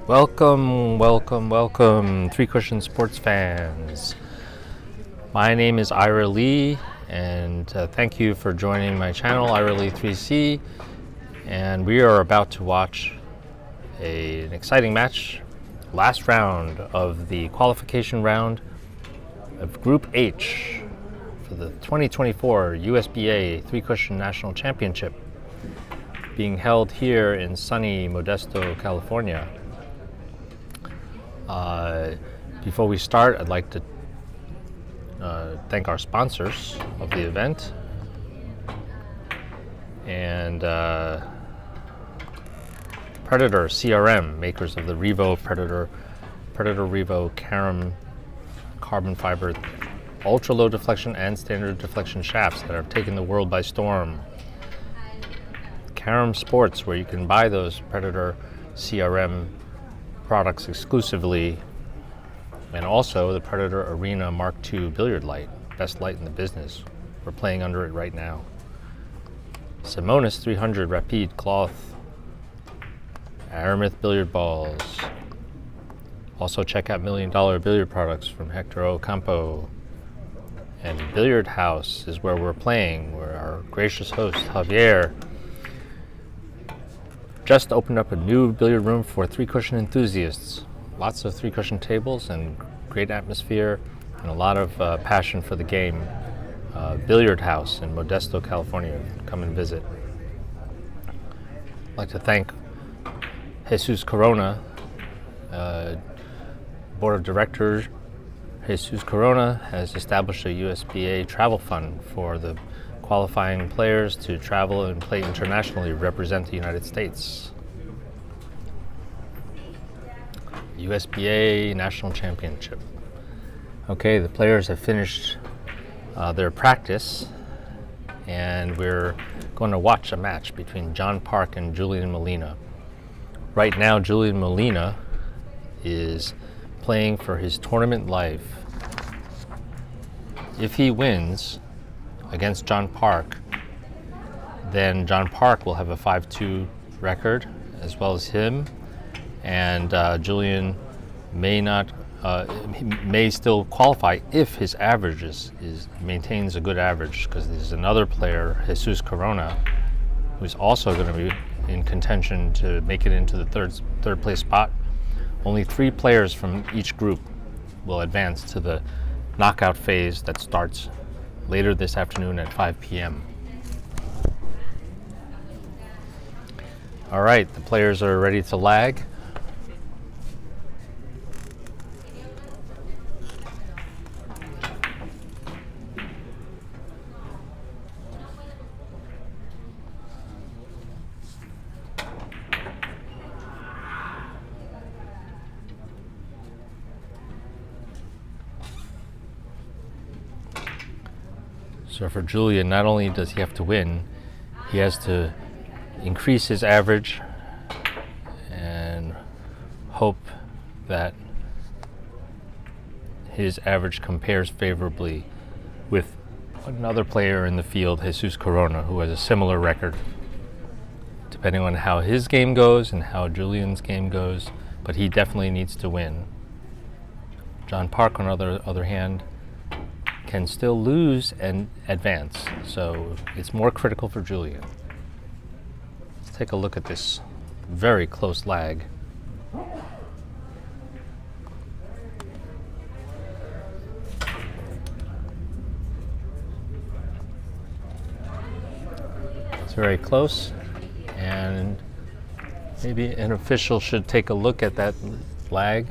Welcome, welcome, welcome, Three Cushion sports fans. My name is Ira Lee, and thank you for joining my channel, Ira Lee 3C. And we are about to watch an exciting match, last round of the qualification round of Group H for the 2024 USBA Three Cushion National Championship, being held here in sunny Modesto, California. Before we start, I'd like to thank our sponsors of the event, and Predator CRM, makers of the Revo Predator Revo Carom carbon fiber ultra low deflection and standard deflection shafts that have taken the world by storm. Carom Sports, where you can buy those Predator CRM products exclusively, and also the Predator Arena Mark II billiard light, best light in the business. We're playing under it right now. Simonis 300 Rapide Cloth, Aramith Billiard Balls. Also check out $1 Million billiard products from Hector Ocampo. And Billiard House is where we're playing, where our gracious host Javier just opened up a new billiard room for three cushion enthusiasts. Lots of three cushion tables and great atmosphere and a lot of passion for the game. Billiard House in Modesto, California. Come and visit. I'd like to thank Jesus Corona, Board of Directors. Jesus Corona has established a USBA travel fund for the qualifying players to travel and play internationally, represent the United States. USBA National Championship. Okay, the players have finished their practice, and we're going to watch a match between John Park and Julian Molina. Right now, Julian Molina is playing for his tournament life. If he wins against John Park, then John Park will have a 5-2 record, as well as him, and Julian may still qualify if his average maintains a good average, because there's another player, Jesus Corona, who's also going to be in contention to make it into the third place spot. Only 3 players from each group will advance to the knockout phase that starts later this afternoon at 5 p.m. All right, the players are ready to lag. So for Julian, not only does he have to win, he has to increase his average and hope that his average compares favorably with another player in the field, Jesus Corona, who has a similar record, depending on how his game goes and how Julian's game goes, but he definitely needs to win. John Park, on the other hand, can still lose and advance, so it's more critical for Julian. Let's take a look at this very close lag. It's very close, and maybe an official should take a look at that lag.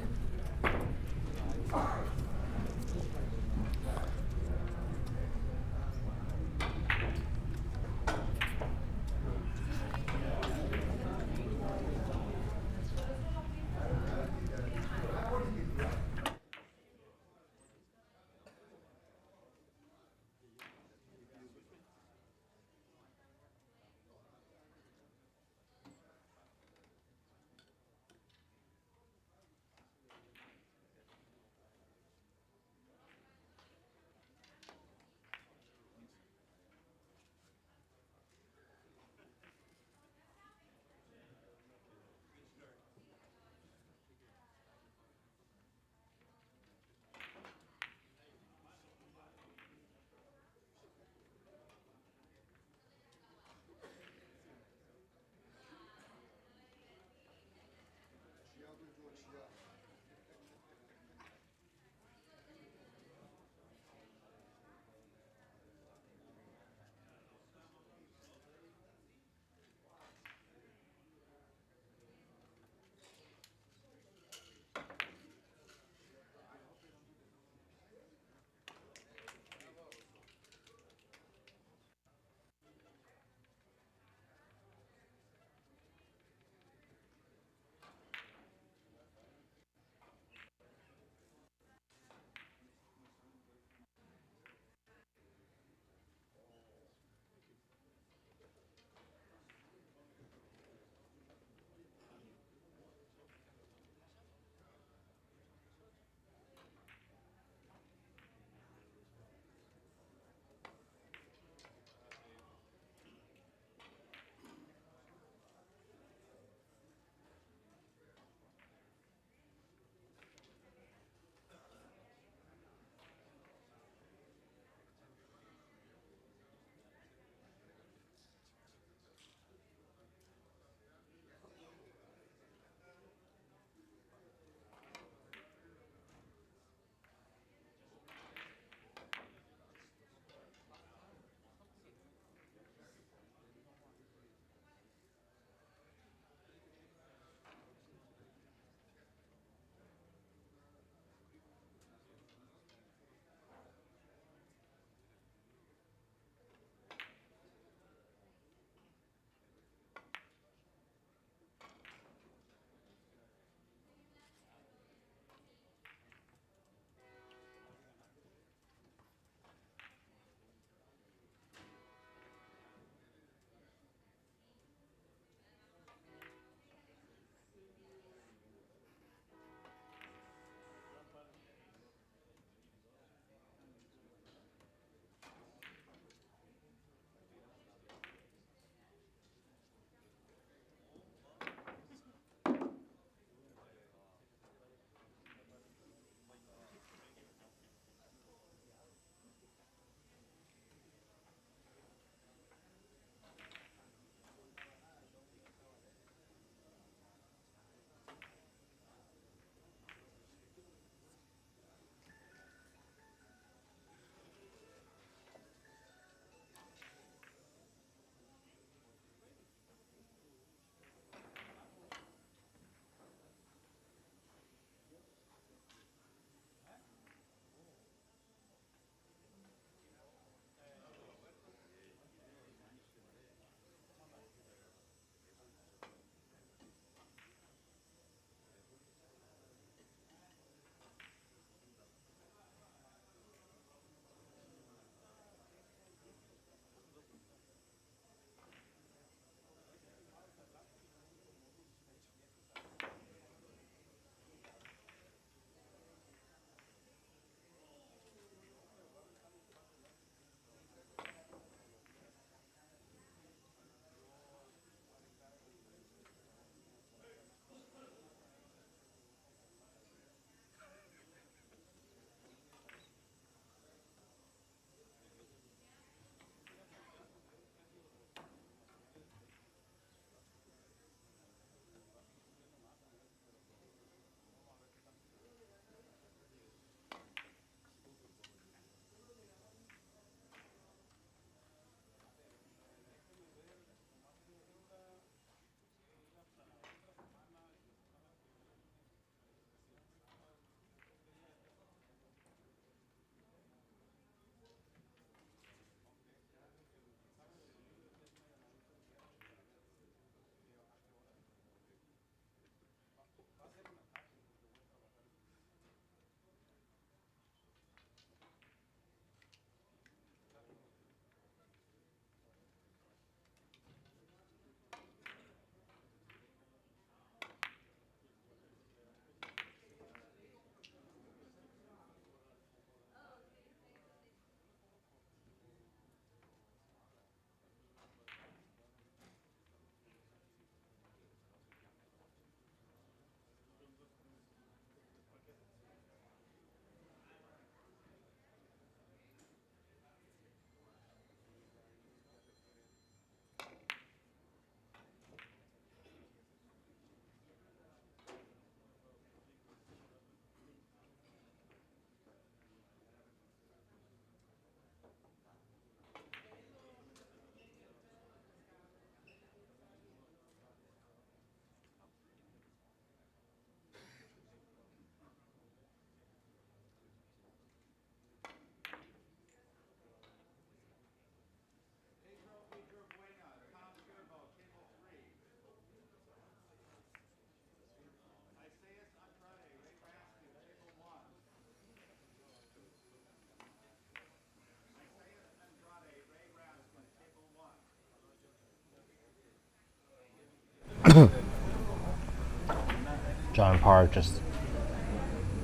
John Park just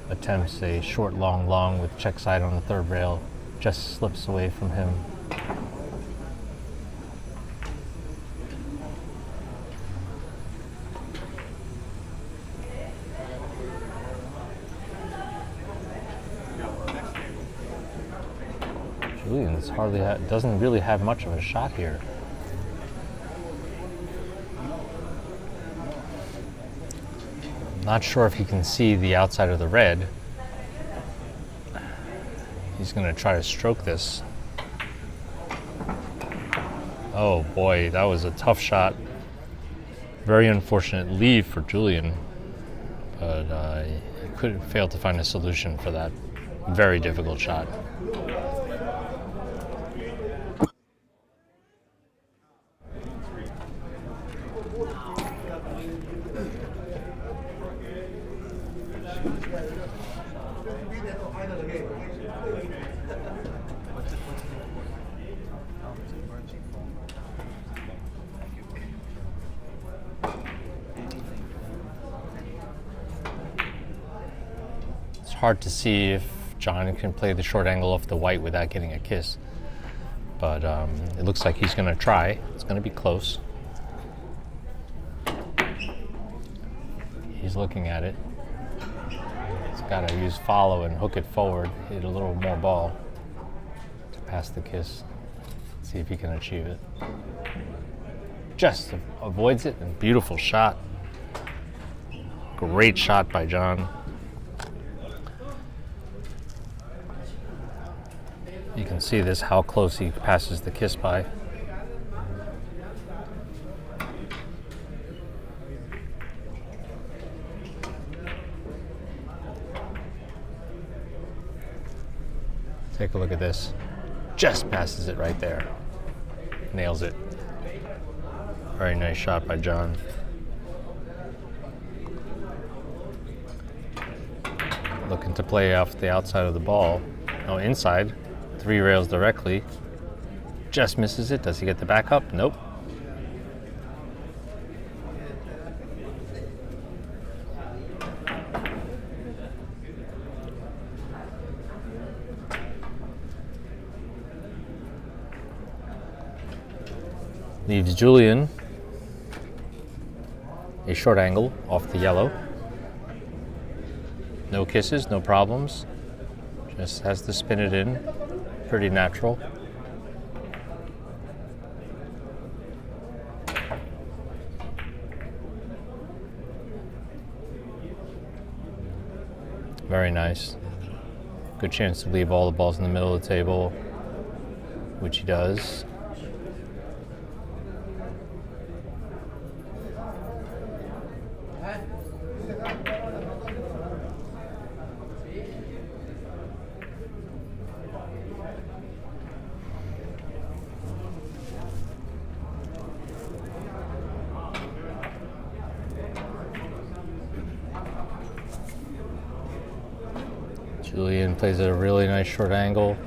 attempts a short, long, long with check side on the third rail. Just slips away from him. Julian doesn't really have much of a shot here. Not sure if he can see the outside of the red. He's going to try to stroke this. Oh boy, that was a tough shot. Very unfortunate leave for Julian, but he couldn't fail to find a solution for that very difficult shot. Hard to see if John can play the short angle off the white without getting a kiss, but it looks like he's going to try. It's going to be close. He's looking at it. He's got to use follow and hook it forward, hit a little more ball to pass the kiss. See if he can achieve it. Just avoids it, and beautiful shot. Great shot by John. You can see this, how close he passes the kiss by. Take a look at this. Just passes it right there. Nails it. Very nice shot by John. Looking to play off the outside of the ball. No, inside. 3 rails directly. Just misses it. Does he get the back up? Nope. Leaves Julian a short angle off the yellow. No kisses, no problems. Just has to spin it in. Pretty natural. Very nice. Good chance to leave all the balls in the middle of the table, which he does. Julian plays at a really nice short angle.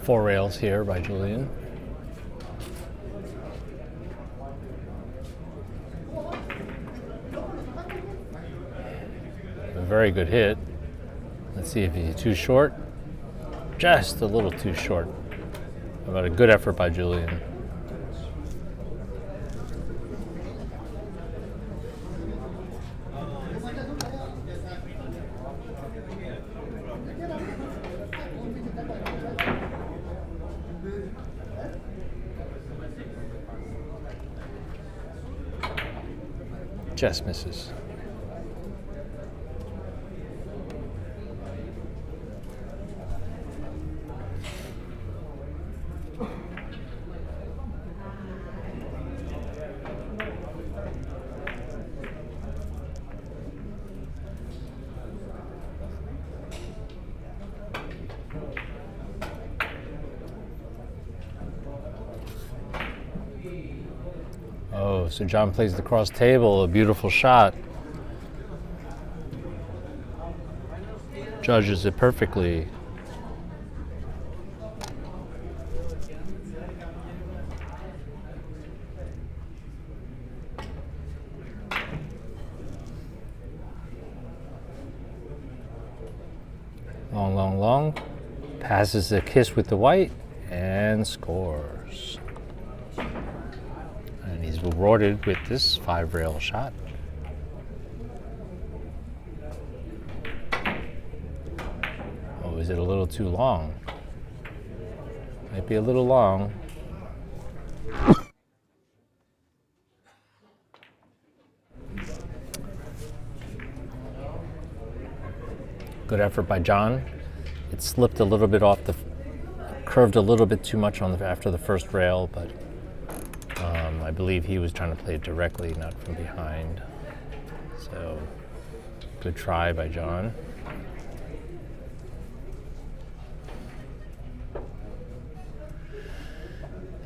Four rails here by Julian. A very good hit. Let's see if he's too short. Just a little too short. But a good effort by Julian. Just misses. So John plays the cross table, a beautiful shot. Judges it perfectly. Long, long, long. Passes a kiss with the white and scores. And he's rewarded with this 5-rail shot. Oh, is it a little too long? Might be a little long. Good effort by John. It slipped a little bit off curved a little bit too much after the first rail, but I believe he was trying to play it directly, not from behind. So, good try by John.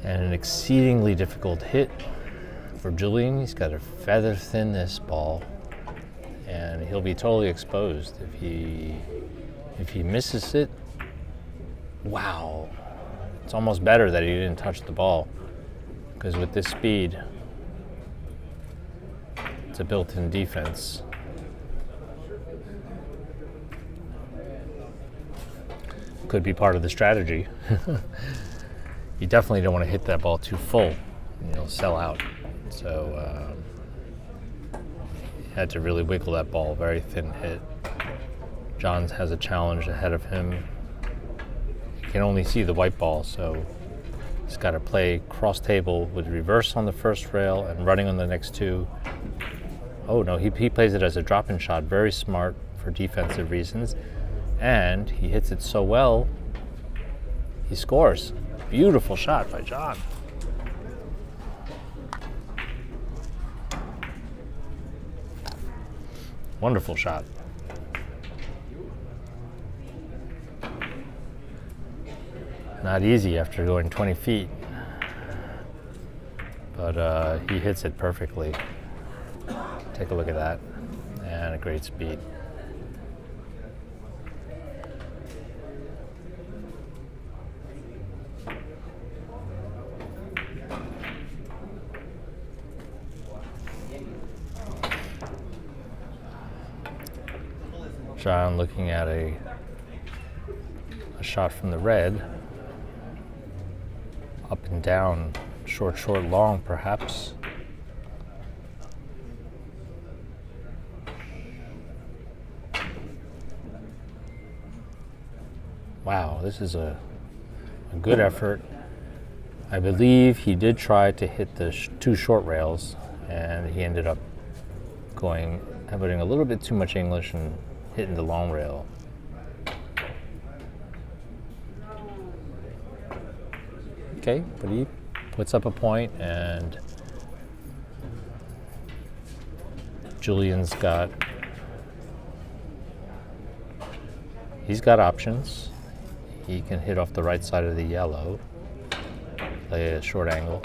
And an exceedingly difficult hit for Julian. He's got to feather thin this ball, and he'll be totally exposed if he misses it. Wow, it's almost better that he didn't touch the ball, because with this speed, it's a built-in defense. Could be part of the strategy. You definitely don't want to hit that ball too full, you'll sell out. So had to really wiggle that ball, very thin hit. John has a challenge ahead of him. You can only see the white ball, so he's got to play cross table with reverse on the first rail and running on the next two. Oh no, he plays it as a drop-in shot, very smart for defensive reasons, and he hits it so well, he scores. Beautiful shot by John. Wonderful shot. Not easy after going 20 feet, but he hits it perfectly. Take a look at that, and a great speed. John looking at a shot from the red. Up and down, short, short, long, perhaps. Wow, this is a good effort. I believe he did try to hit the two short rails, and he ended up having a little bit too much English and hitting the long rail. Okay, but he puts up a point, and Julian's he's got options. He can hit off the right side of the yellow, play a short angle.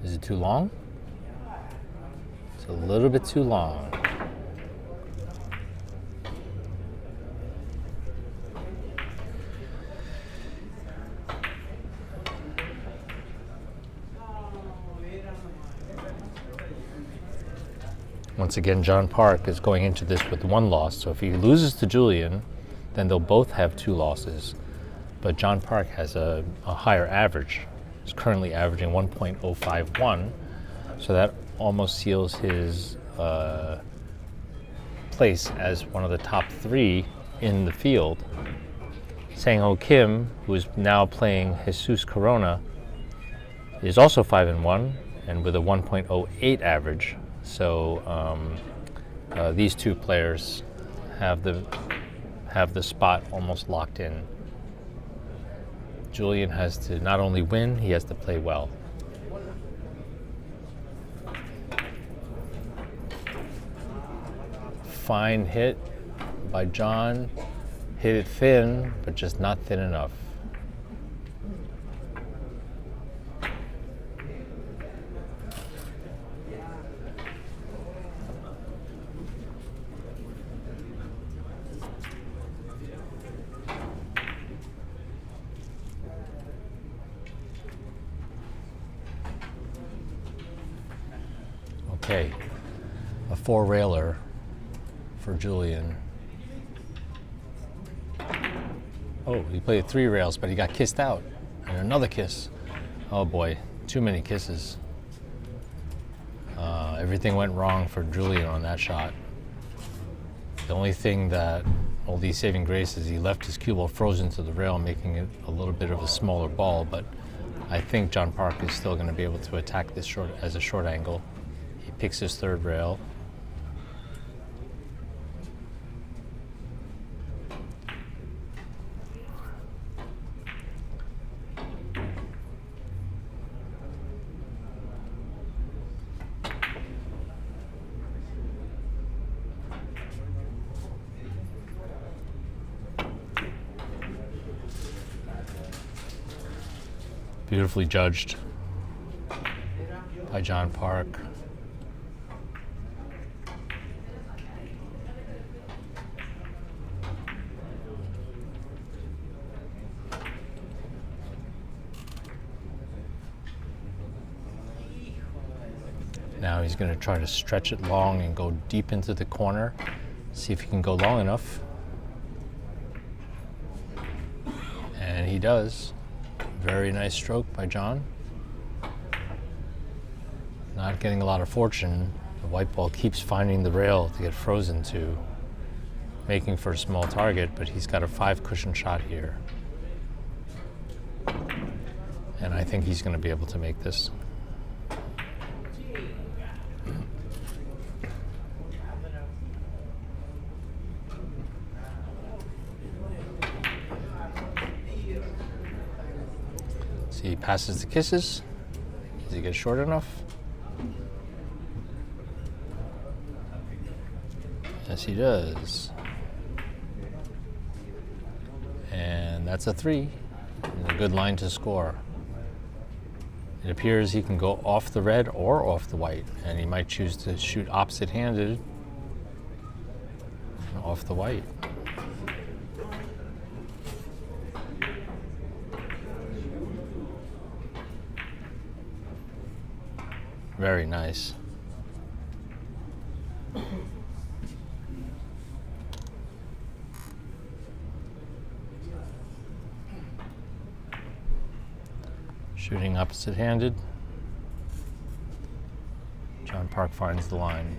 Is it too long? It's a little bit too long. Once again, John Park is going into this with one loss, so if he loses to Julian, then they'll both have two losses. But John Park has a higher average. He's currently averaging 1.051, so that almost seals his place as one of the top 3 in the field. Sang-Ho Kim, who is now playing Jesus Corona, is also 5-1 and with a 1.08 average. So these two players have the spot almost locked in. Julian has to not only win, he has to play well. Fine hit by John. Hit it thin, but just not thin enough. Okay, a 4-railer for Julian. Oh, he played 3 rails, but he got kissed out. And another kiss. Oh boy, too many kisses. Everything went wrong for Julian on that shot. The only thing that all these saving grace is he left his cue ball frozen to the rail, making it a little bit of a smaller ball, but I think John Park is still going to be able to attack this short as a short angle. He picks his 3rd rail. Beautifully judged by John Park. Now he's going to try to stretch it long and go deep into the corner. See if he can go long enough. And he does. Very nice stroke by John. Not getting a lot of fortune. The white ball keeps finding the rail to get frozen to, making for a small target, but he's got a 5 cushion shot here. And I think he's going to be able to make this. He passes the kisses. Does he get short enough? Yes, he does. And that's a 3. And a good line to score. It appears he can go off the red or off the white, and he might choose to shoot opposite-handed off the white. Very nice. Shooting opposite-handed. John Park finds the line.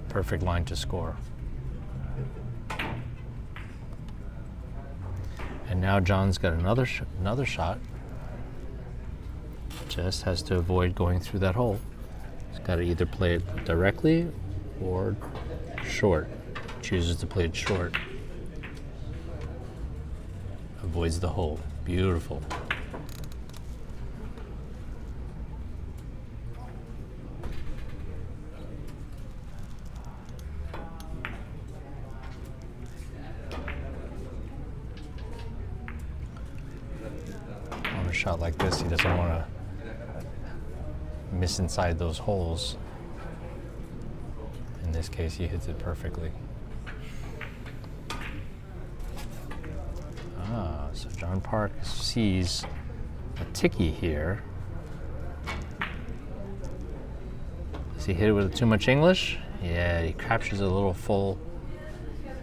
Perfect line to score. And now John's got another shot. Just has to avoid going through that hole. He's got to either play it directly or short. Chooses to play it short. Avoids the hole. Beautiful. On a shot like this, he doesn't want to miss inside those holes. In this case, he hits it perfectly. So John Park sees a ticky here. Does he hit it with too much English? Yeah, he captures a little full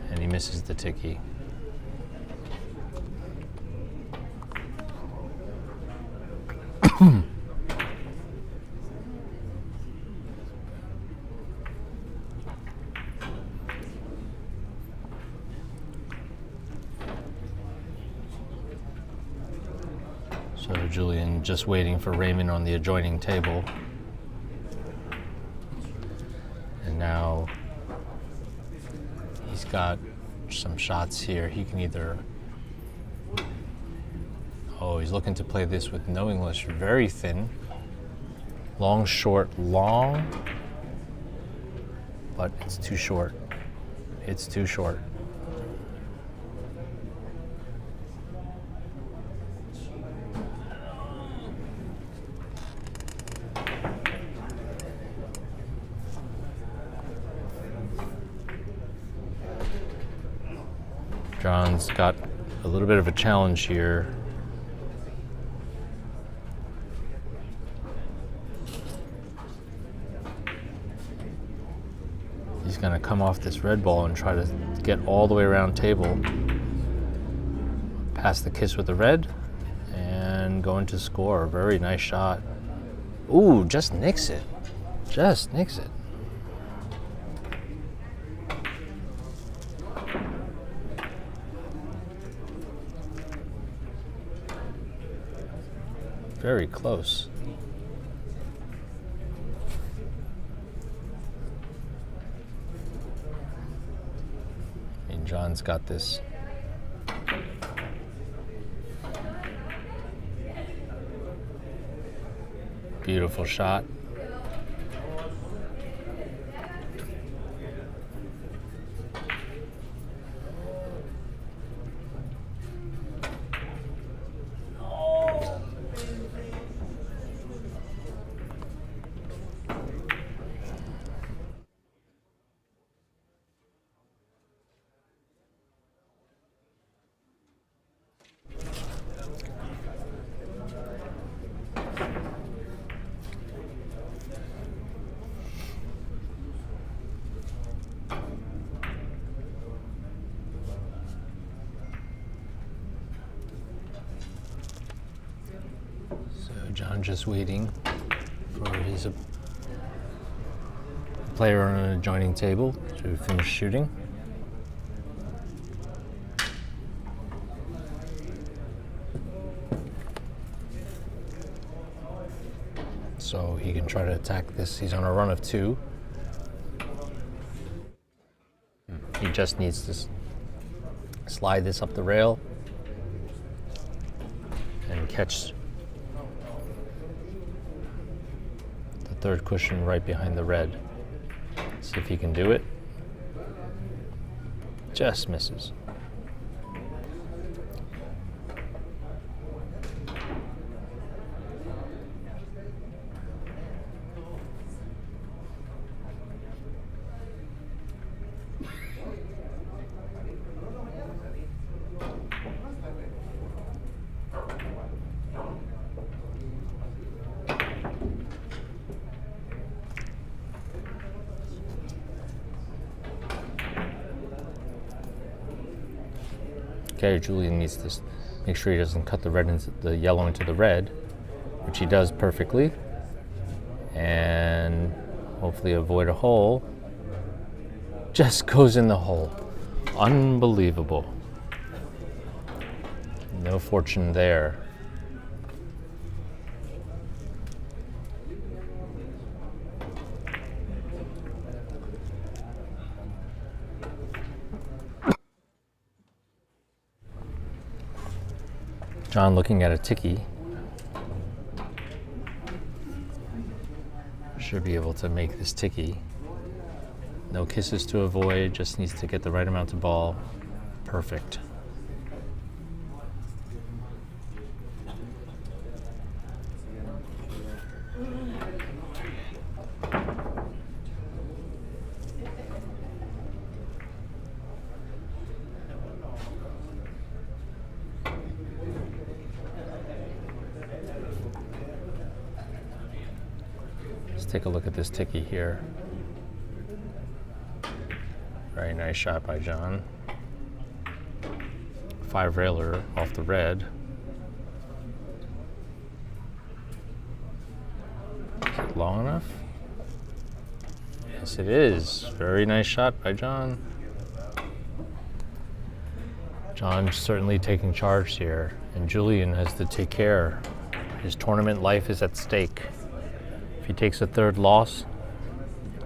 and he misses the ticky. So Julian just waiting for Raymond on the adjoining table. And now he's got some shots here. He can either... Oh, he's looking to play this with no English, very thin. Long, short, long. but it's too short. It's too short. John's got a little bit of a challenge here. He's going to come off this red ball and try to get all the way around table, pass the kiss with the red, and go into score. Very nice shot. Ooh, just nicks it. Just nicks it. Very close. And John's got this. Beautiful shot. John just waiting for his player on an adjoining table to finish shooting. So he can try to attack this. He's on a run of 2. He just needs to slide this up the rail and catch the third cushion right behind the red. See if he can do it. Just misses. Okay, Julian needs to make sure he doesn't cut the yellow into the red, which he does perfectly, and hopefully avoid a hole. Just goes in the hole. Unbelievable. No fortune there. John looking at a ticky. Should be able to make this ticky. No kisses to avoid, just needs to get the right amount of ball. Perfect. Take a look at this ticky here. Very nice shot by John. 5 railer off the red. Is it long enough? Yes, it is. Very nice shot by John. John's certainly taking charge here, and Julian has to take care. His tournament life is at stake. If he takes a third loss,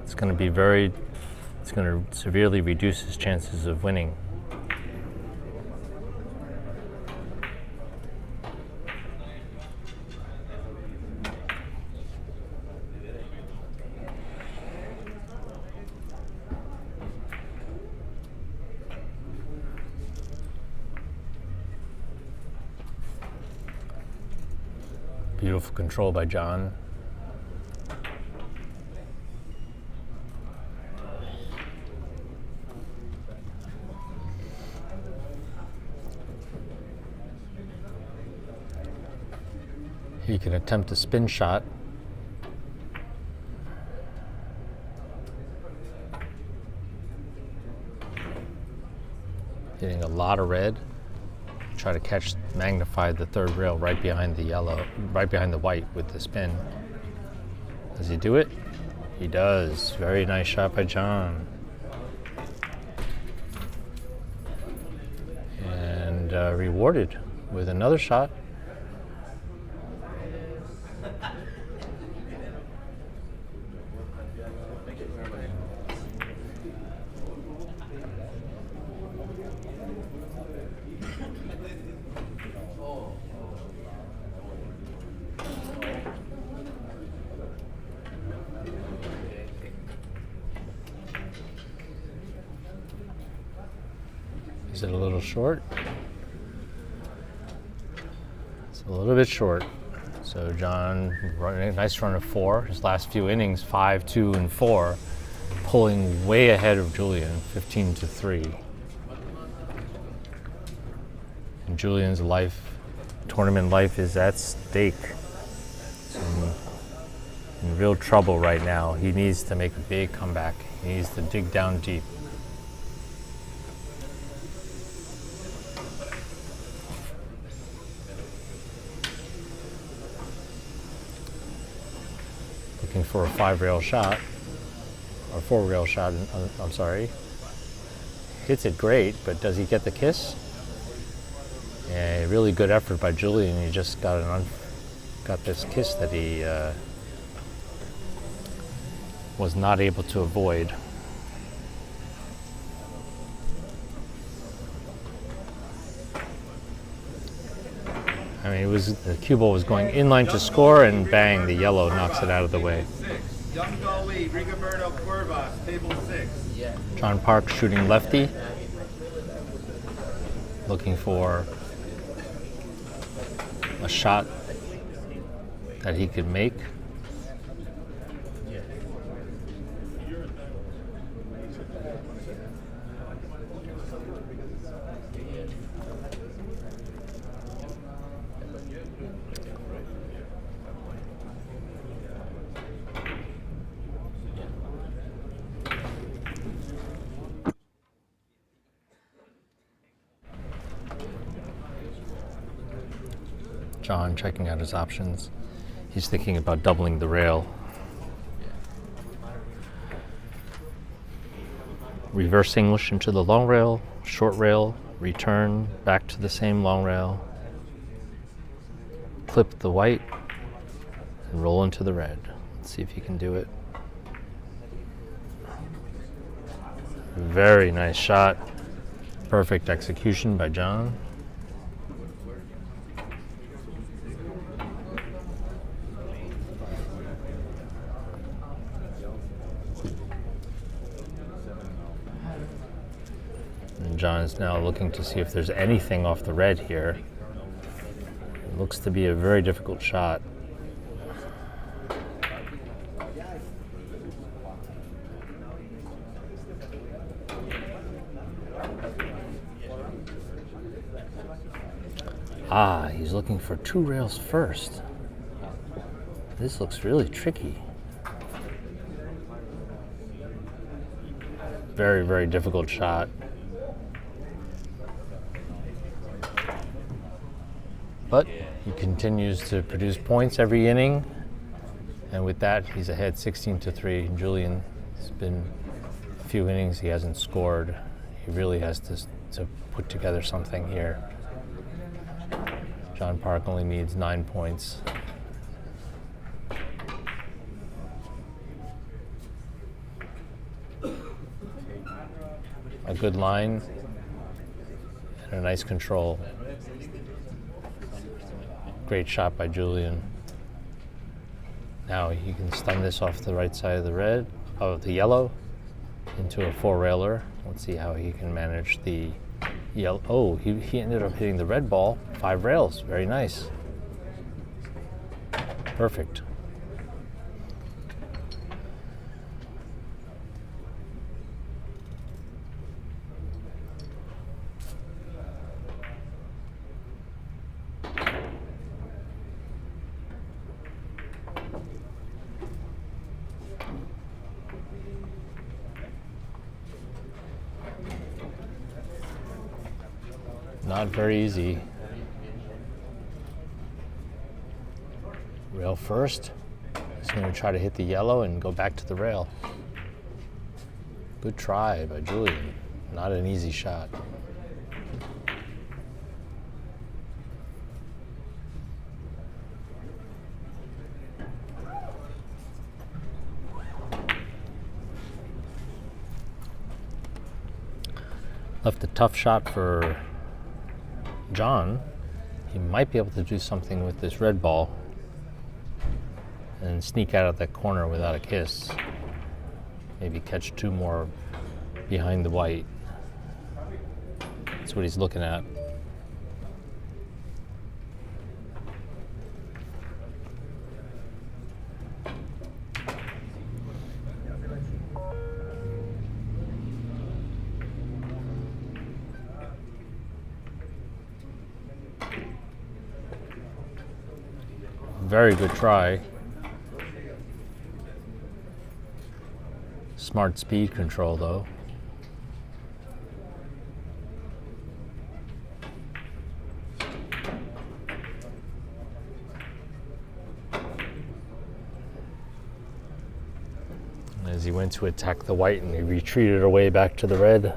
it's going to severely reduce his chances of winning. Beautiful control by John. He can attempt a spin shot. Hitting a lot of red. Try to magnify the third rail right behind the yellow, right behind the white with the spin. Does he do it? He does. Very nice shot by John. And rewarded with another shot. Is it a little short? It's a little bit short. So John running a nice run of 4. His last few innings, 5, 2, and 4, pulling way ahead of Julian, 15-3. And Julian's tournament life is at stake. He's in real trouble right now. He needs to make a big comeback. He needs to dig down deep. Looking for a 5-rail shot, or 4-rail shot, I'm sorry. Hits it great, but does he get the kiss? Yeah, really good effort by Julian. He just got this kiss that he was not able to avoid. I mean, the cue ball was going inline to score, and bang, the yellow knocks it out of the way. John Park shooting lefty, looking for a shot that he could make. John checking out his options. He's thinking about doubling the rail. Reverse English into the long rail, short rail, return back to the same long rail. Clip the white and roll into the red. Let's see if he can do it. Very nice shot. Perfect execution by John. John is now looking to see if there's anything off the red here. It looks to be a very difficult shot. He's looking for 2 rails first. This looks really tricky. Very, very difficult shot. But he continues to produce points every inning, and with that, he's ahead 16-3. Julian, it's been a few innings he hasn't scored. He really has to put together something here. John Park only needs 9 points. A good line and a nice control. Great shot by Julian. Now he can stun this off the right side of the yellow into a 4-railer. Let's see how he can manage the yellow. Oh, he ended up hitting the red ball. 5 rails. Very nice. Perfect. Not very easy. Rail first. He's going to try to hit the yellow and go back to the rail. Good try by Julian. Not an easy shot. Left a tough shot for John. He might be able to do something with this red ball and sneak out of that corner without a kiss. Maybe catch two more behind the white. That's what he's looking at. Very good try. Smart speed control though. As he went to attack the white and he retreated away back to the red.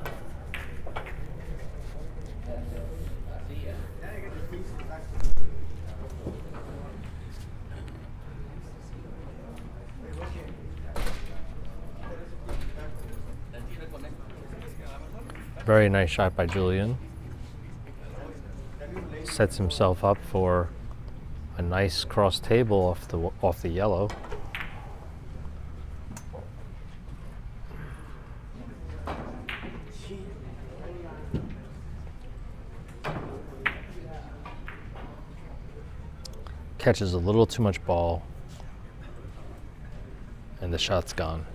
Very nice shot by Julian. Sets himself up for a nice cross table off the yellow. Catches a little too much ball, and the shot's gone.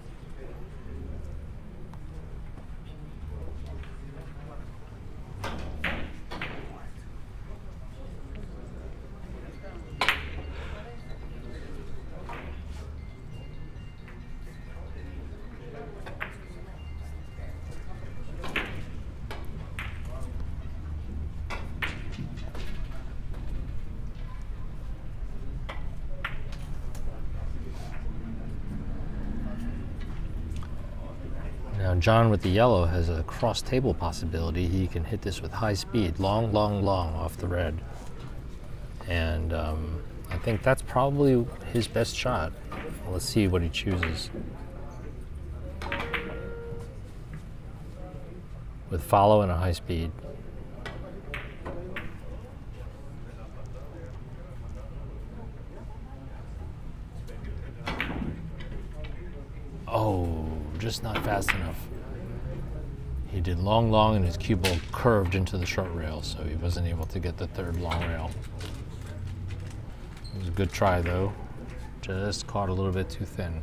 Now John with the yellow has a cross table possibility. He can hit this with high speed, long off the red. And I think that's probably his best shot. Let's see what he chooses. With follow and a high speed. Oh, just not fast enough. He did long, and his cue ball curved into the short rail, so he wasn't able to get the third long rail. It was a good try, though. Just caught a little bit too thin.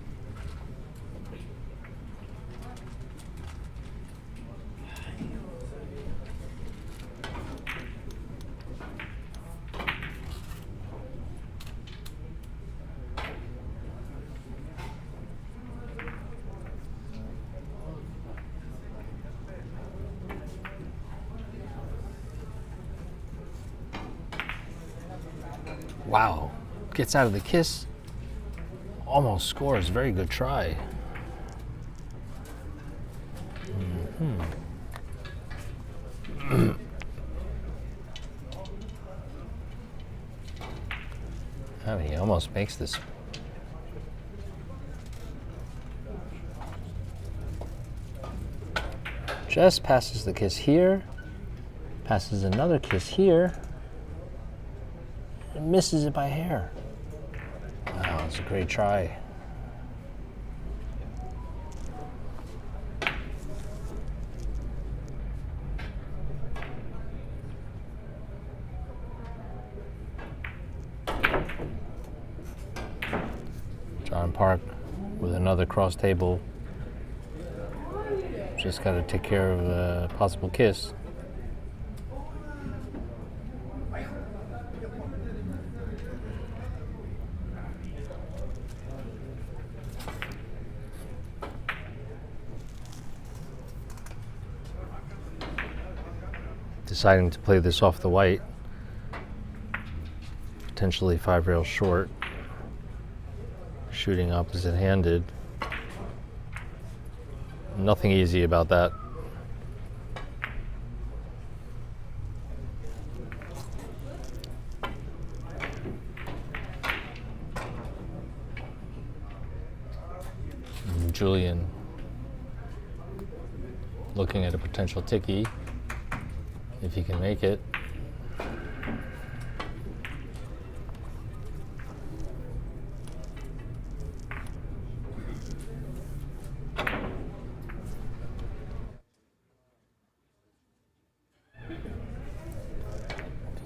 Wow, gets out of the kiss, almost scores. Very good try. I mean, he almost makes this. Just passes the kiss here, passes another kiss here, and misses it by a hair. Wow, it's a great try. Park with another cross table. Just got to take care of a possible kiss. Deciding to play this off the white, potentially 5 rails short, shooting opposite handed. Nothing easy about that. Julian looking at a potential ticky, if he can make it.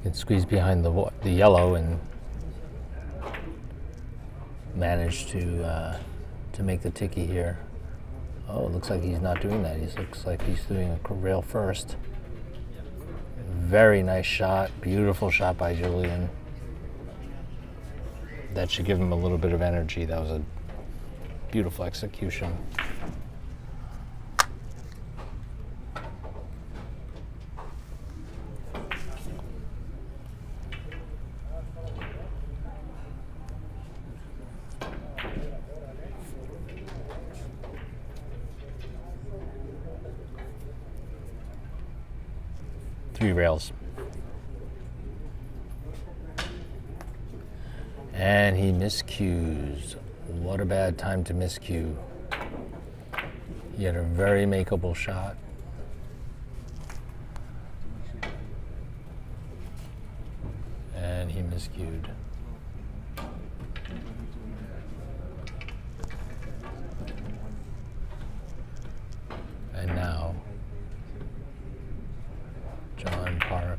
Can squeeze behind the yellow and manage to make the ticky here. Oh, it looks like he's not doing that. He looks like he's doing a rail first. Very nice shot, beautiful shot by Julian. That should give him a little bit of energy. That was a beautiful execution. Three rails. And he miscues. What a bad time to miscue. He had a very makeable shot. And he miscued. And now John Park.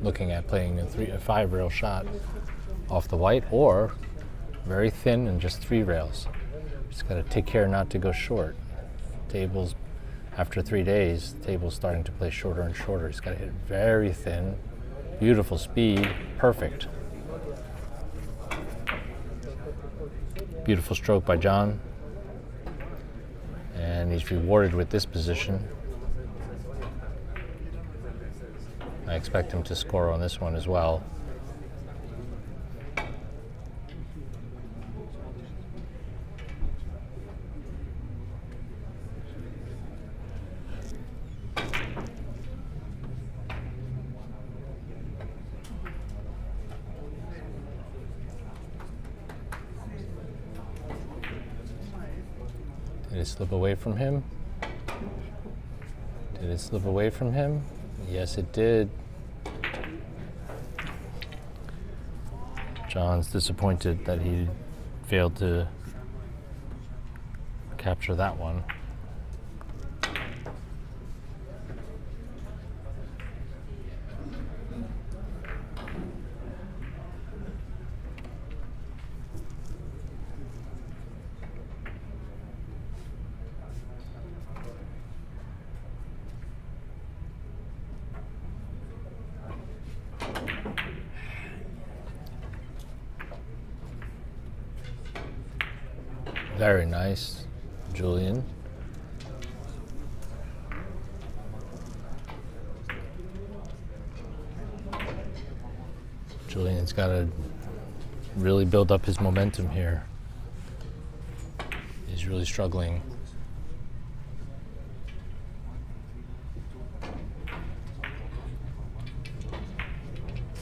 Looking at playing a 5 rail shot off the white, or very thin and just 3 rails. Just got to take care not to go short. Tables, after 3 days, the table's starting to play shorter and shorter. He's got to hit very thin. Beautiful speed, perfect. Beautiful stroke by John. And he's rewarded with this position. I expect him to score on this one as well. Did it slip away from him? Did it slip away from him? Yes, it did. John's disappointed that he failed to capture that one. Very nice, Julian. Julian's got to really build up his momentum here. He's really struggling.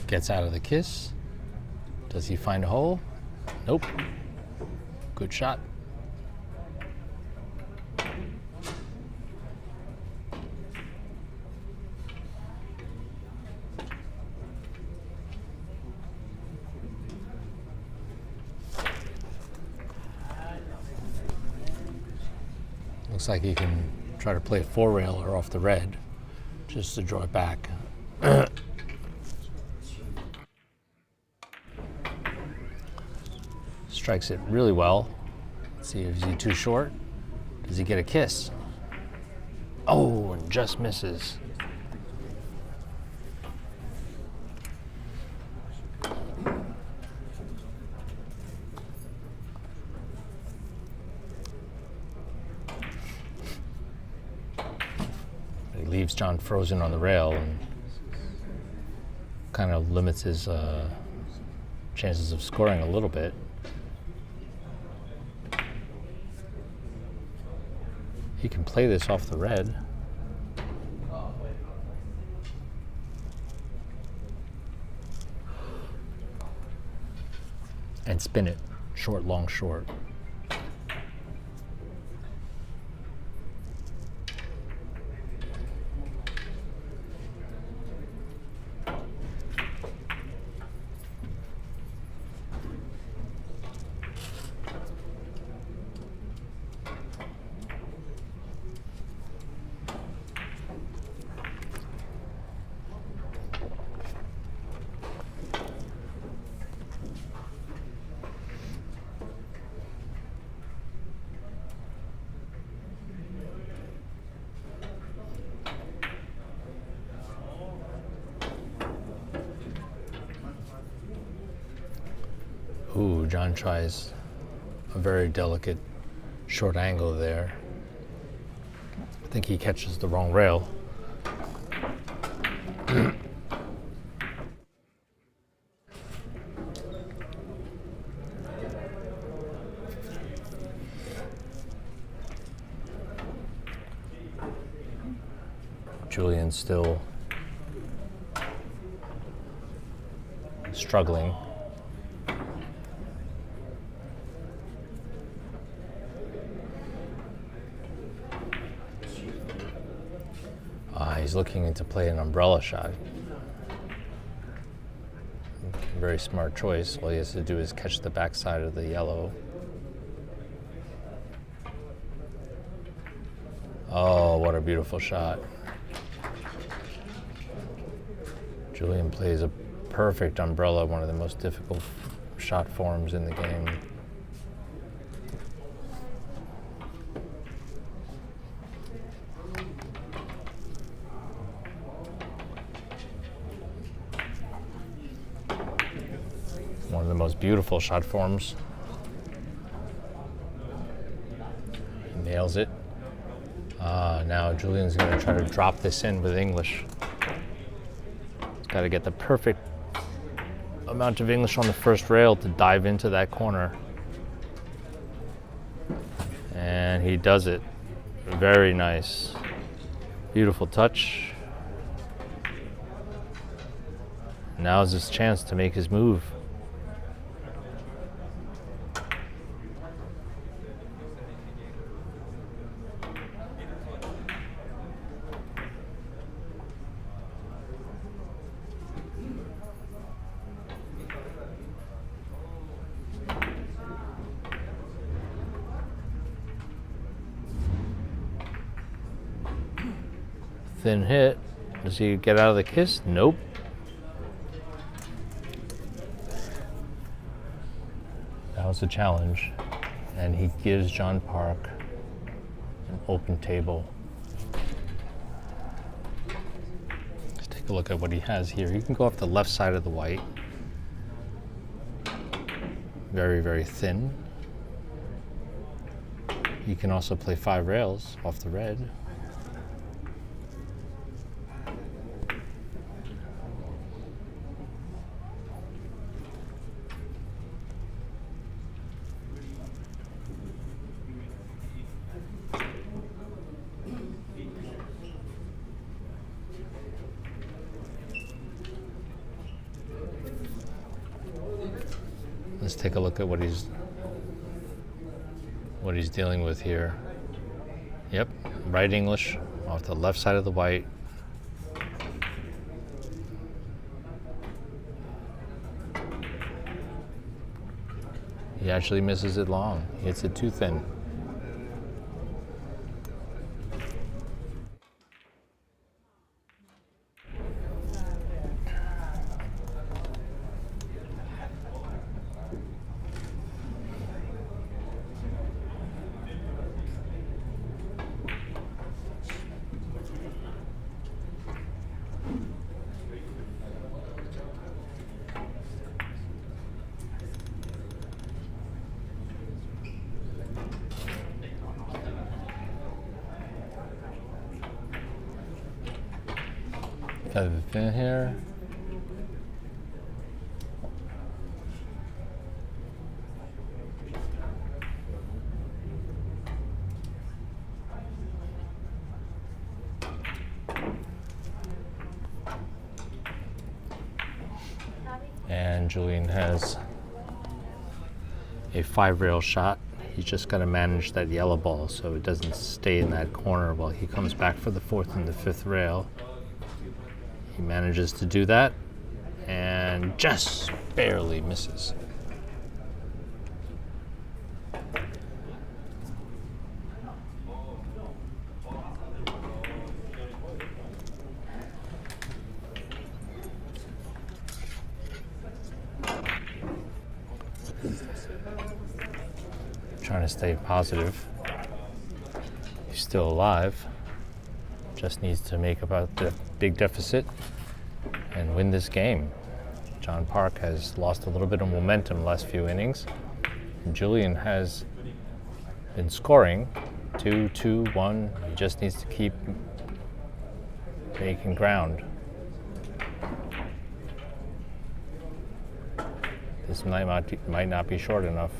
Gets out of the kiss. Does he find a hole? Nope. Good shot. Looks like he can try to play a 4-railer off the red just to draw it back. Strikes it really well. Let's see, is he too short? Does he get a kiss? Oh, and just misses. He leaves John frozen on the rail and kind of limits his chances of scoring a little bit. He can play this off the red. And spin it, short, long, short. Ooh, John tries a very delicate short angle there. I think he catches the wrong rail. Julian still struggling. He's looking to play an umbrella shot. Very smart choice. All he has to do is catch the backside of the yellow. Oh, what a beautiful shot. Julian plays a perfect umbrella, one of the most difficult shot forms in the game. One of the most beautiful shot forms. He nails it. Now Julian's going to try to drop this in with English. He's got to get the perfect amount of English on the first rail to dive into that corner. And he does it. Very nice. Beautiful touch. Now's his chance to make his move. Thin hit. Does he get out of the kiss? Nope. That was a challenge. And he gives John Park an open table. Let's take a look at what he has here. He can go off the left side of the white. Very, very thin. He can also play 5 rails off the red. Let's take a look at what he's dealing with here. Yep, right English off the left side of the white. He actually misses it long. He hits it too thin. Got it thin here. And Julian has a 5-rail shot. He's just got to manage that yellow ball so it doesn't stay in that corner while he comes back for the 4th and the 5th rail. He manages to do that and just barely misses. Trying to stay positive. He's still alive. Just needs to make about the big deficit and win this game. John Park has lost a little bit of momentum the last few innings. And Julian has been scoring 2-2-1. He just needs to keep making ground. This might not be short enough.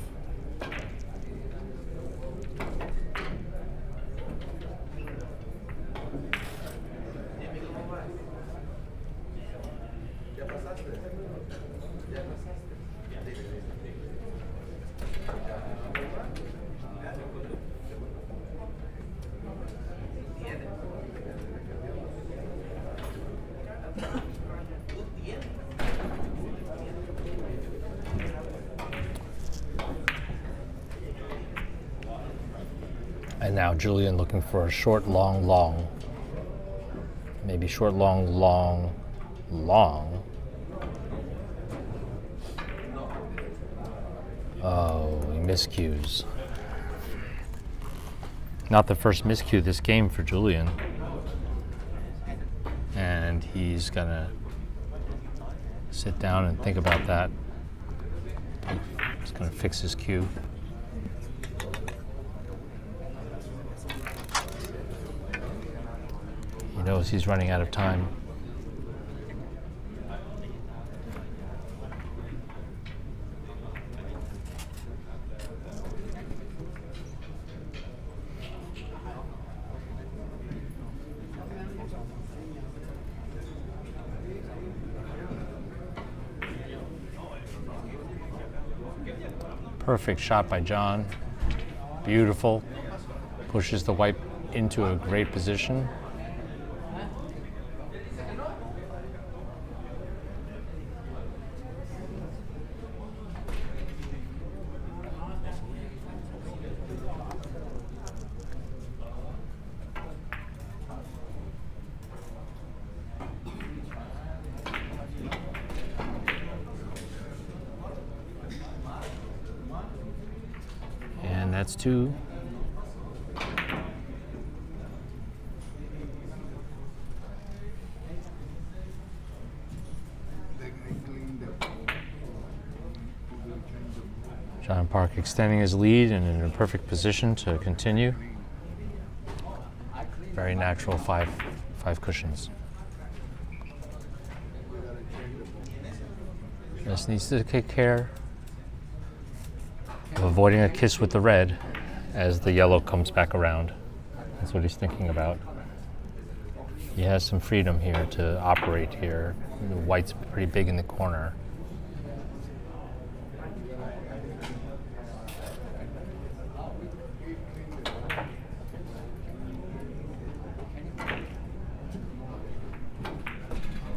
And now Julian looking for a short, long, long. Maybe short, long, long, long. Oh, he miscues. Not the first miscue this game for Julian. And he's gonna sit down and think about that. He's gonna fix his cue. He knows he's running out of time. Perfect shot by John. Beautiful. Pushes the white into a great position. And that's 2. John Park extending his lead and in a perfect position to continue. Very natural five cushions. Just needs to take care of avoiding a kiss with the red as the yellow comes back around. That's what he's thinking about. He has some freedom here to operate here. The white's pretty big in the corner.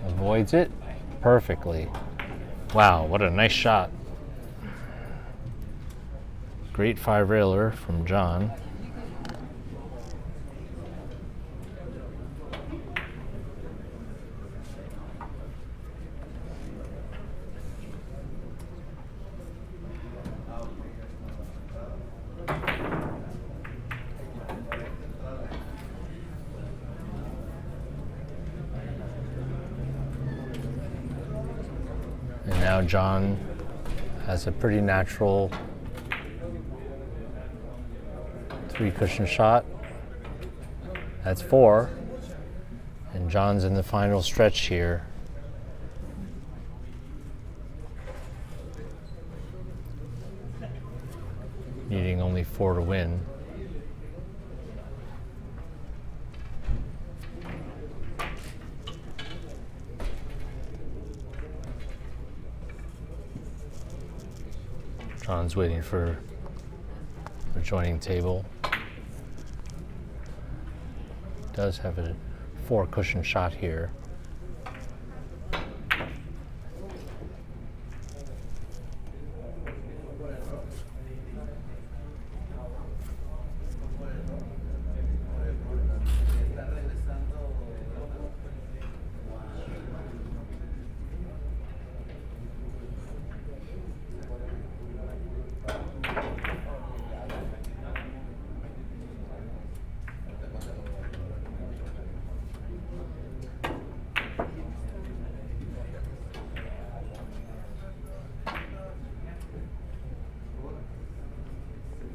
Avoids it perfectly. Wow, what a nice shot. Great 5-railer from John. And now John has a pretty natural 3-cushion shot. That's 4. And John's in the final stretch here. Needing only 4 to win. John's waiting for the joining table. Does have a 4 cushion shot here.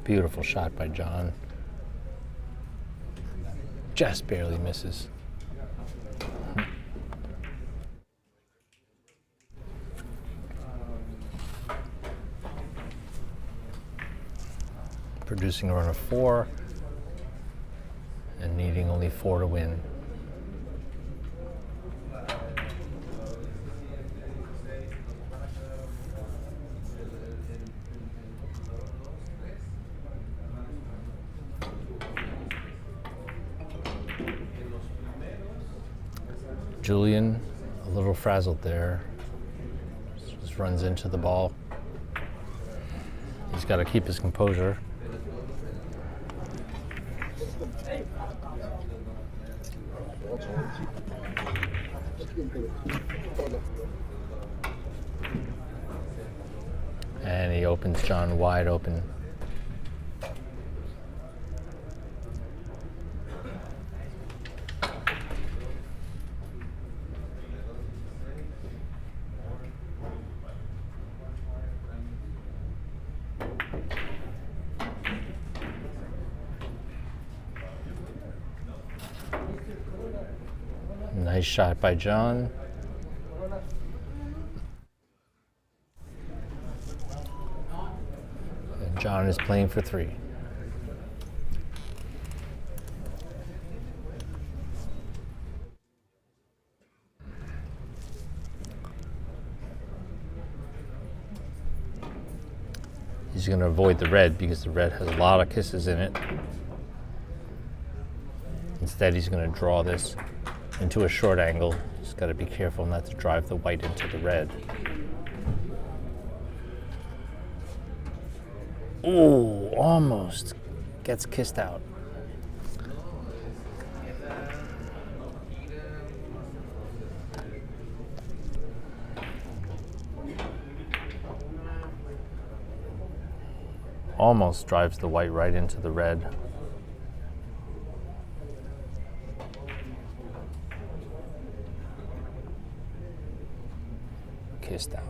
Beautiful shot by John. Just barely misses. Producing a run of 4 and needing only 4 to win. Julian, a little frazzled there, just runs into the ball. He's got to keep his composure. And he opens John wide open. Nice shot by John. And John is playing for 3. He's going to avoid the red because the red has a lot of kisses in it. Instead, he's going to draw this into a short angle. Just got to be careful not to drive the white into the red. Ooh, almost gets kissed out. Almost drives the white right into the red. Kissed out.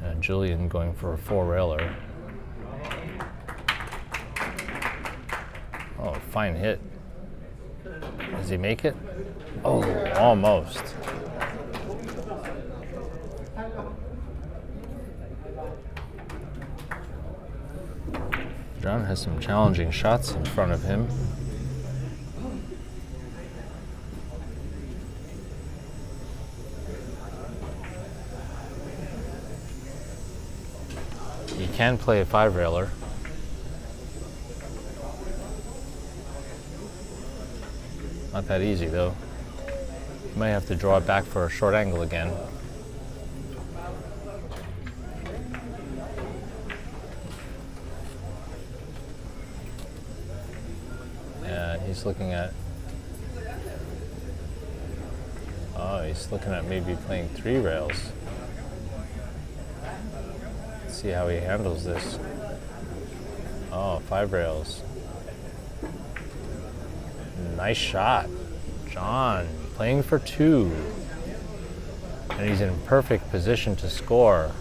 And Julian going for a 4-railer. Oh, fine hit. Does he make it? Oh, almost. John has some challenging shots in front of him. He can play a 5-railer. Not that easy though. You might have to draw it back for a short angle again. Yeah, he's looking at maybe playing 3 rails. Let's see how he handles this. Oh, 5 rails. Nice shot. John playing for 2. And he's in perfect position to score.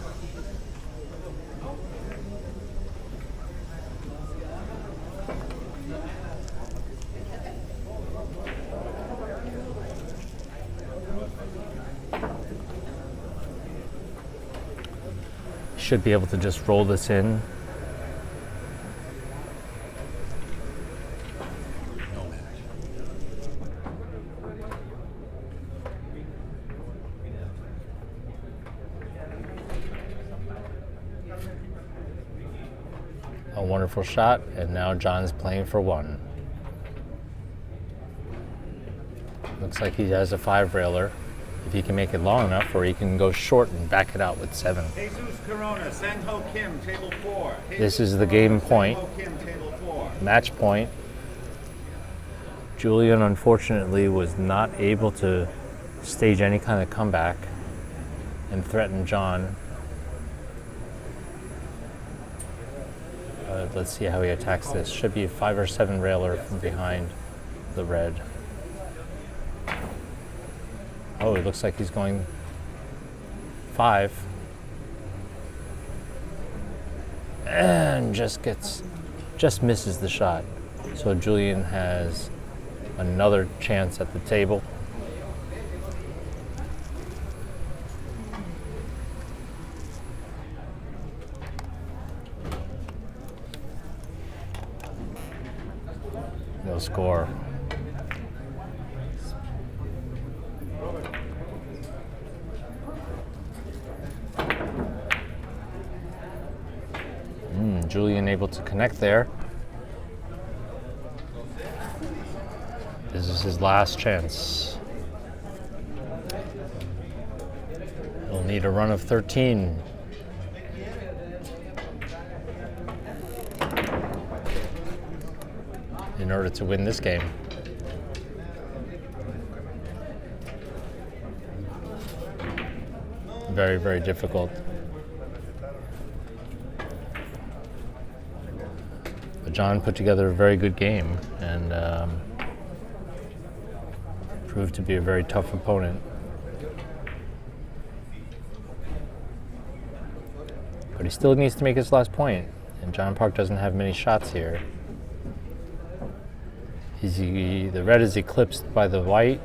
should be able to just roll this in. A wonderful shot, and now John's playing for one. Looks like he has a 5-railer. If he can make it long enough, or he can go short and back it out with 7. Jesus Corona, Sang Ho Kim, table 4. This is the game point. Match point. Julian, unfortunately, was not able to stage any kind of comeback and threaten John. Let's see how he attacks this. Should be a 5 or 7 railer from behind the red. Oh, it looks like he's going 5. And just misses the shot. So Julian has another chance at the table. No score. Julian able to connect there. This is his last chance. He'll need a run of 13. In order to win this game. Very, very difficult. But John put together a very good game and proved to be a very tough opponent. But he still needs to make his last point, and John Park doesn't have many shots here. The red is eclipsed by the white,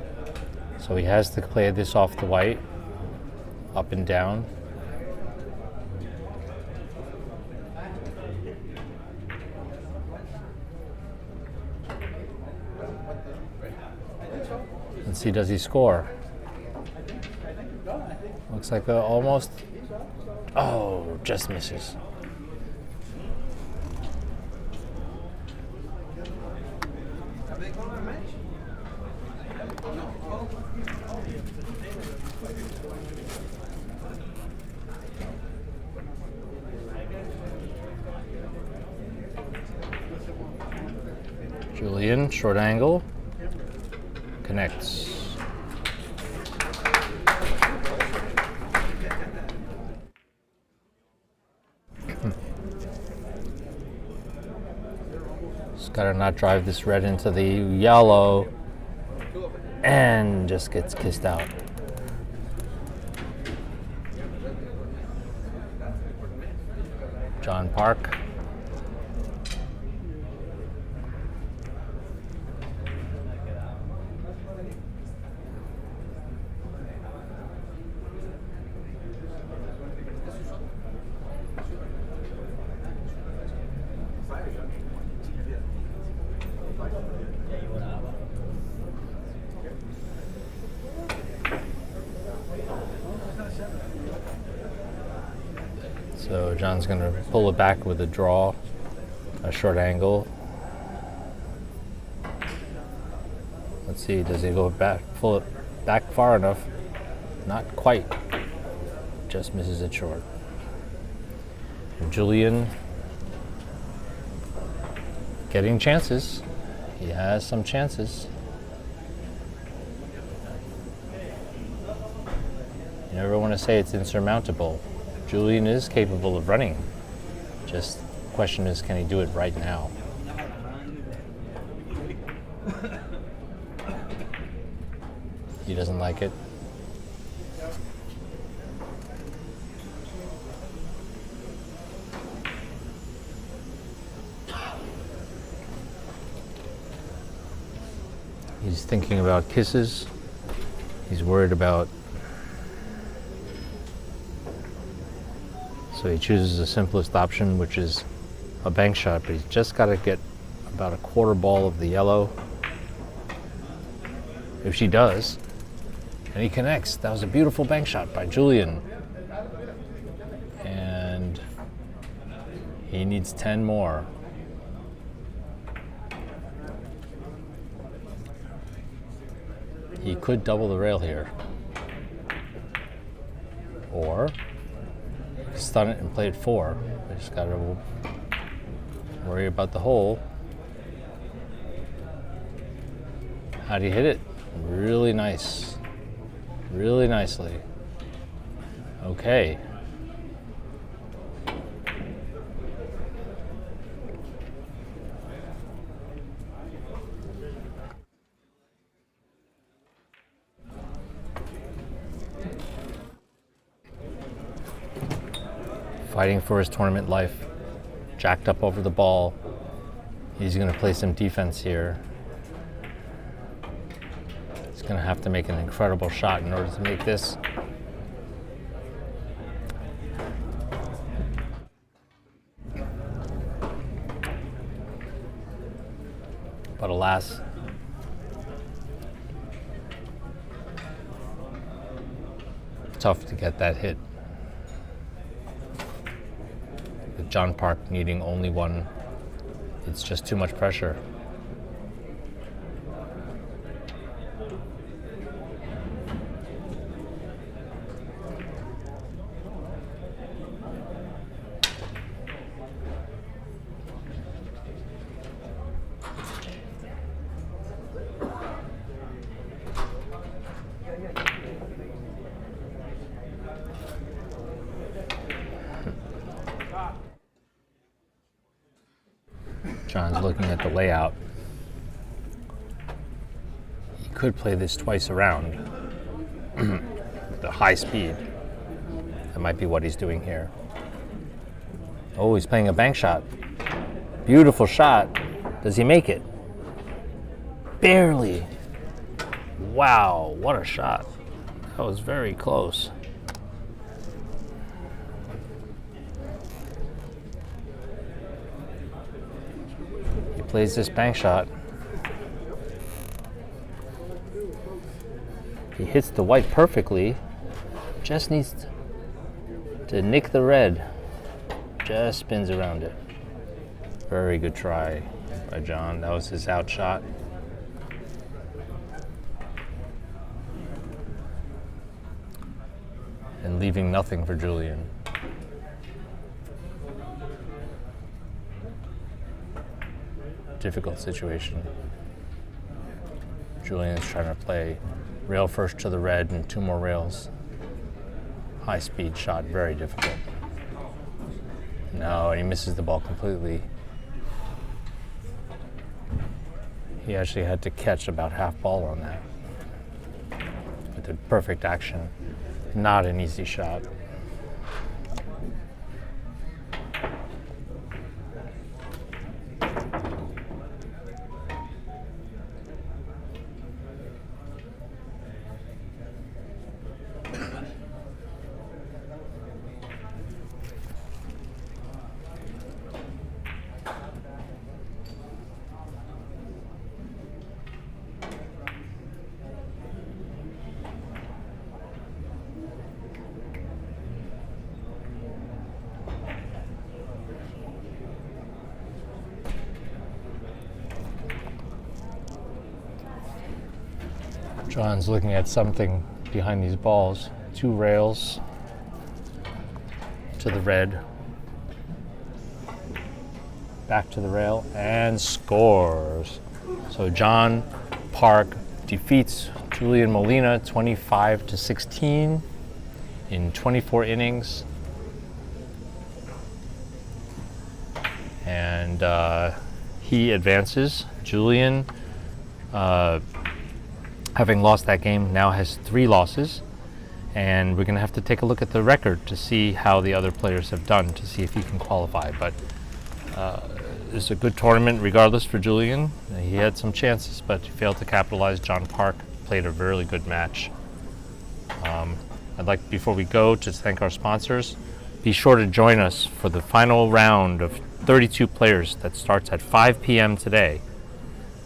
so he has to play this off the white, up and down. Let's see, does he score? Looks like almost, oh, just misses. Julian, short angle, connects. Just gotta not drive this red into the yellow, and just gets kissed out. John Park. So John's going to pull it back with a draw, a short angle. Let's see, does he go back, pull it back far enough? Not quite. Just misses it short. And Julian getting chances. He has some chances. You never want to say it's insurmountable. Julian is capable of running. Just the question is, can he do it right now? He doesn't like it. He's thinking about kisses. He's worried about So he chooses the simplest option, which is a bank shot, but he's just got to get about a quarter ball of the yellow. If she does, and he connects. That was a beautiful bank shot by Julian. And he needs 10 more. He could double the rail here. Or stun it and play it 4. I just gotta worry about the hole. How do you hit it? Really nice. Really nicely. Okay. Fighting for his tournament life. Jacked up over the ball. He's going to play some defense here. He's going to have to make an incredible shot in order to make this. But alas, tough to get that hit. With John Park needing only one, it's just too much pressure. John's looking at the layout. He could play this twice around. The high speed. That might be what he's doing here. Oh, he's playing a bank shot. Beautiful shot. Does he make it? Barely. Wow, what a shot. That was very close. Plays this bank shot. He hits the white perfectly. Just needs to nick the red. Just spins around it. Very good try by John. That was his out shot. And leaving nothing for Julian. Difficult situation. Julian is trying to play rail first to the red and 2 more rails. High speed shot, very difficult. No, and he misses the ball completely. He actually had to catch about half ball on that. With the perfect action. Not an easy shot. John's looking at something behind these balls. 2 rails to the red. Back to the rail and scores. So John Park defeats Julian Molina 25-16 in 24 innings. And he advances. Julian, having lost that game, now has 3 losses, and we're going to have to take a look at the record to see how the other players have done to see if he can qualify. But it's a good tournament regardless for Julian. He had some chances, but he failed to capitalize. John Park played a really good match. I'd like, before we go, to thank our sponsors. Be sure to join us for the final round of 32 players that starts at 5 p.m. today.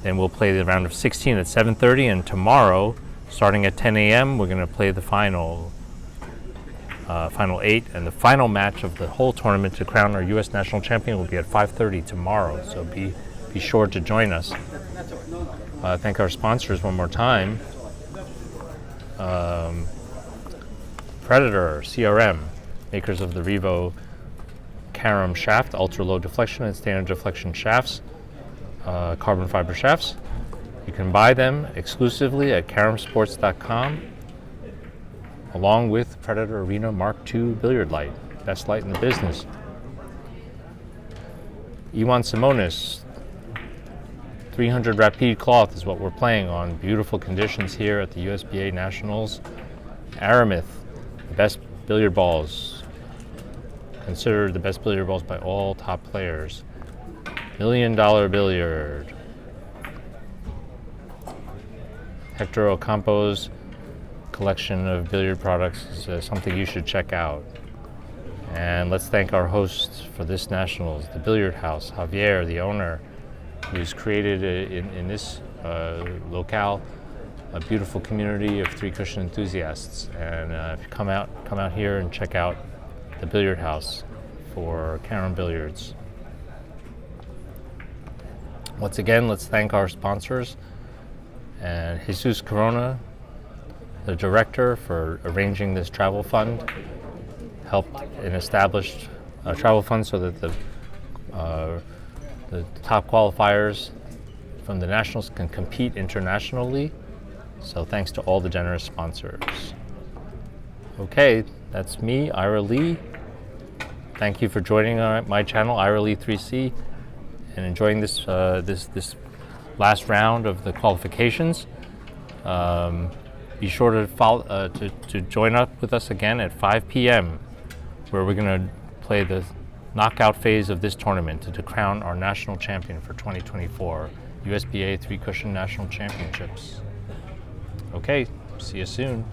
Then we'll play the round of 16 at 7:30, and tomorrow, starting at 10 a.m., we're going to play the final 8, and the final match of the whole tournament to crown our U.S. national champion will be at 5:30 tomorrow. So be sure to join us. Thank our sponsors one more time. Predator CRM, makers of the Revo Carom shaft, ultra low deflection and standard deflection shafts, carbon fiber shafts. You can buy them exclusively at caromsports.com, along with Predator Arena Mark II billiard light, best light in the business. Simonis 300 Rapide Cloth is what we're playing on. Beautiful conditions here at the USBA Nationals. Aramith, the best billiard balls, considered the best billiard balls by all top players. $1 Million Billiard. Hector Ocampo's collection of billiard products is something you should check out. And let's thank our hosts for this Nationals, the Billiard House, Javier, the owner, who's created in this locale a beautiful community of three cushion enthusiasts. And if you come out here and check out the Billiard House for Carom Billiards. Once again, let's thank our sponsors, and Jesus Corona, the director, for arranging this travel fund, helped and established a travel fund so that the top qualifiers from the Nationals can compete internationally. So thanks to all the generous sponsors. Okay, that's me, Ira Lee. Thank you for joining my channel, Ira Lee 3C, and enjoying this this last round of the qualifications. Be sure to follow to join up with us again at 5 p.m. where we're going to play the knockout phase of this tournament to crown our national champion for 2024 USBA 3 Cushion National Championships. Okay, see you soon.